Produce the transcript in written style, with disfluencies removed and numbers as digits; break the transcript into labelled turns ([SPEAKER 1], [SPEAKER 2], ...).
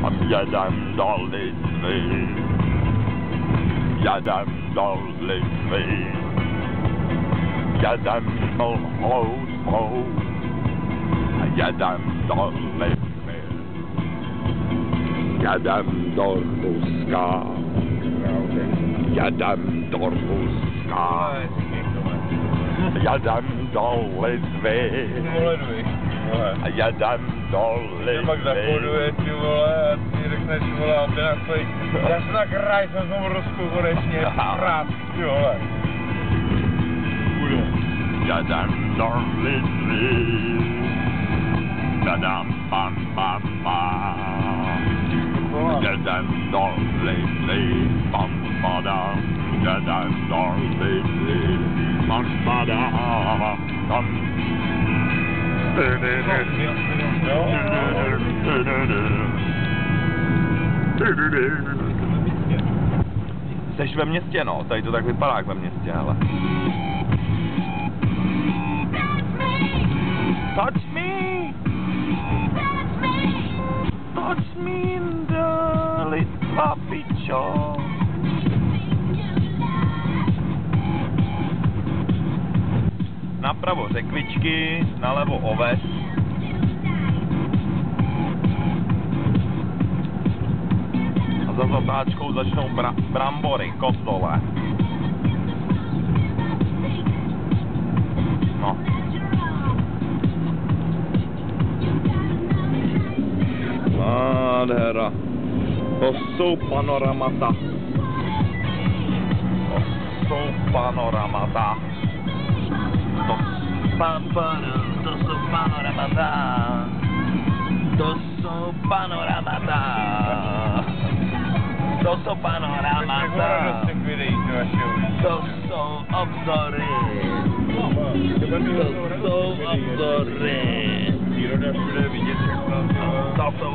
[SPEAKER 1] Jedem do Litvy, jedem do Litvy, jedem do Housou, jedem do Litvy, jedem do Ruska, jedem do Ruska, jedem do Litvy. Jedem do Litvy.
[SPEAKER 2] Pak zakoduje, ty vole, a ty řekneš, vole, aby na tvoj... Já se tak rád jsem znovu Rusku konečně, rád, ty vole. Bude.
[SPEAKER 1] Jedem do Litvy. Jedem pan. Jedem do Litvy, pan padam. Jedem do Litvy, pan padam. Jseš ve městě, no, tady to tak vypadá jak ve městě, hele. Touch me! Touch me in the Litva, pičo! Napravo řekvičky, nalevo oves. A za zatáčkou začnou brambory, kozole. No. Nádhera. To jsou panoramata. To jsou panoramata. To jsou panoramata. To jsou panoramata. To jsou panoramata. To jsou obzory. To jsou obzory.
[SPEAKER 2] Příroda všude vidět všechno.
[SPEAKER 1] To jsou